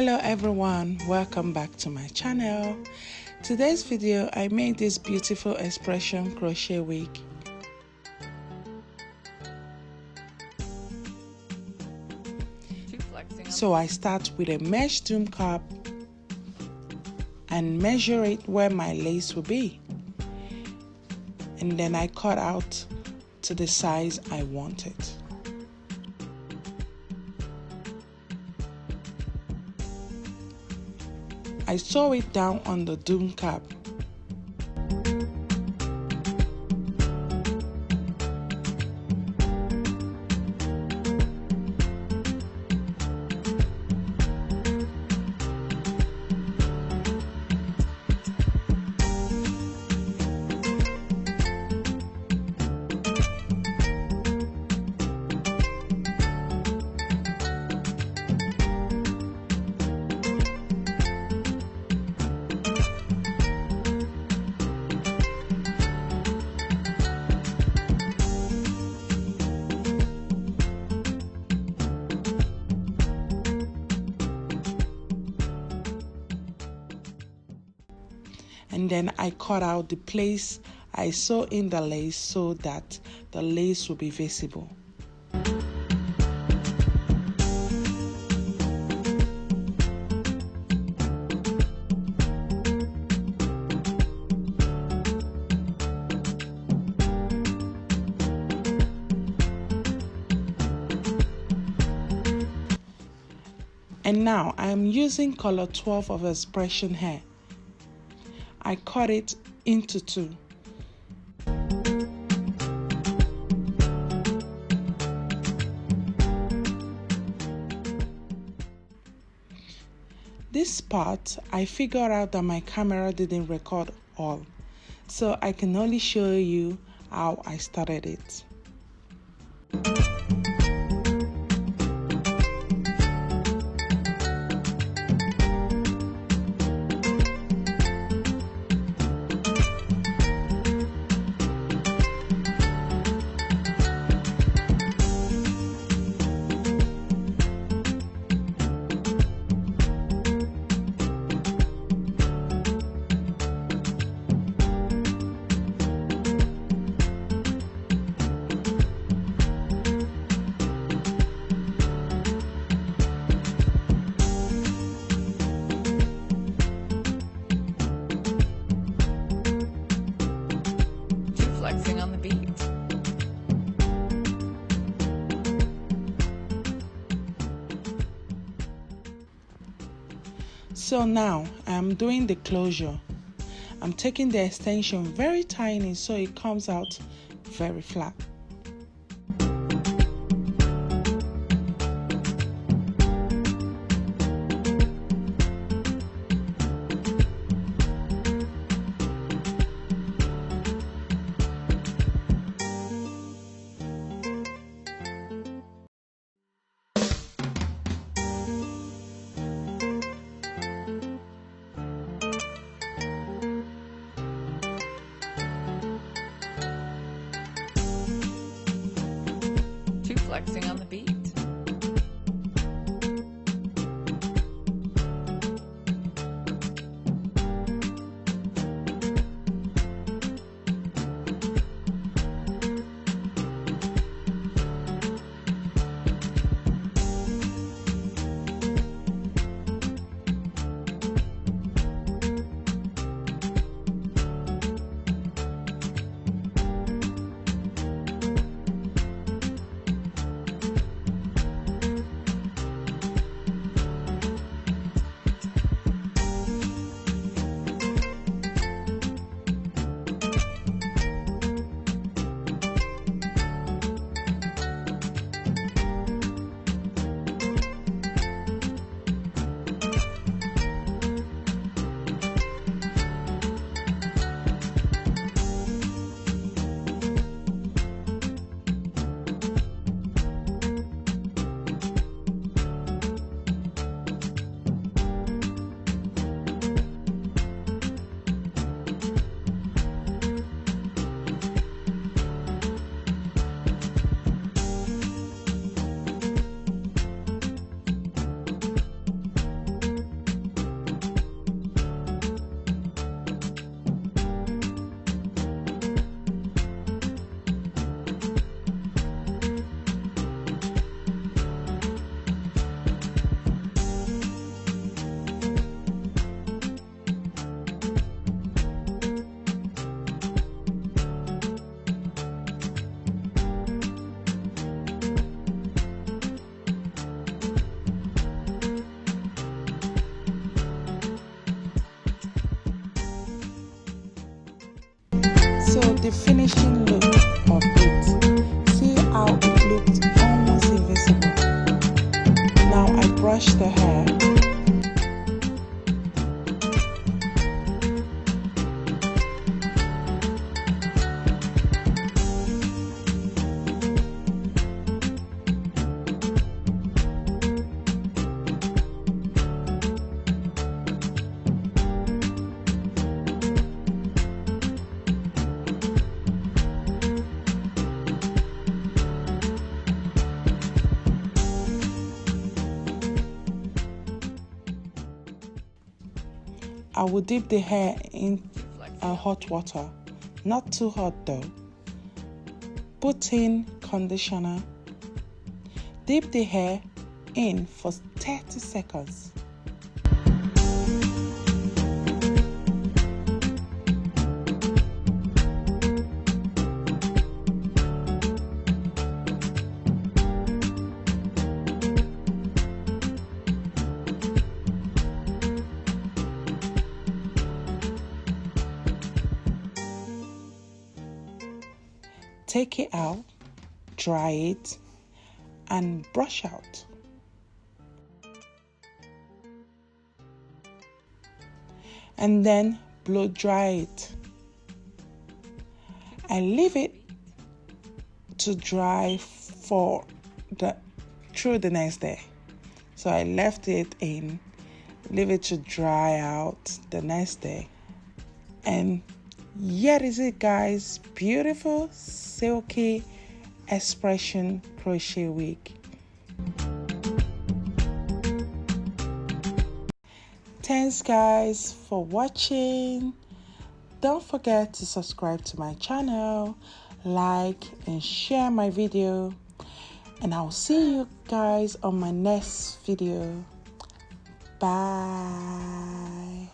Hello everyone, welcome back to my channel. Today's video I made this beautiful Xpression crochet wig. So I start with a mesh doom cap and measure it where my lace will be, and then I cut out to the size I want it. I sew it down on the doom cap. And then I cut out the place I sew in the lace so that the lace will be visible. And now I am using color 12 of Xpression hair. I cut it into two. This part, I figured out that my camera didn't record all, so I can only show you how I started it. On the beat. So now I'm doing the closure. I'm taking the extension very tiny so it comes out very flat. Flexing on the beat. So the finishing look of it, see how it looked almost invisible. Now I brush the hair. I will dip the hair in hot water, not too hot though. Put in conditioner. Dip the hair in for 30 seconds. Take it out, dry it, and brush out. And then blow dry it. I leave it to dry through the next day. So I left it in, leave it to dry out the next day. And here is it, guys. Beautiful silky Xpression crochet wig. Thanks guys for watching. Don't forget to subscribe to my channel, like and share my video, and I'll see you guys on my next video. Bye.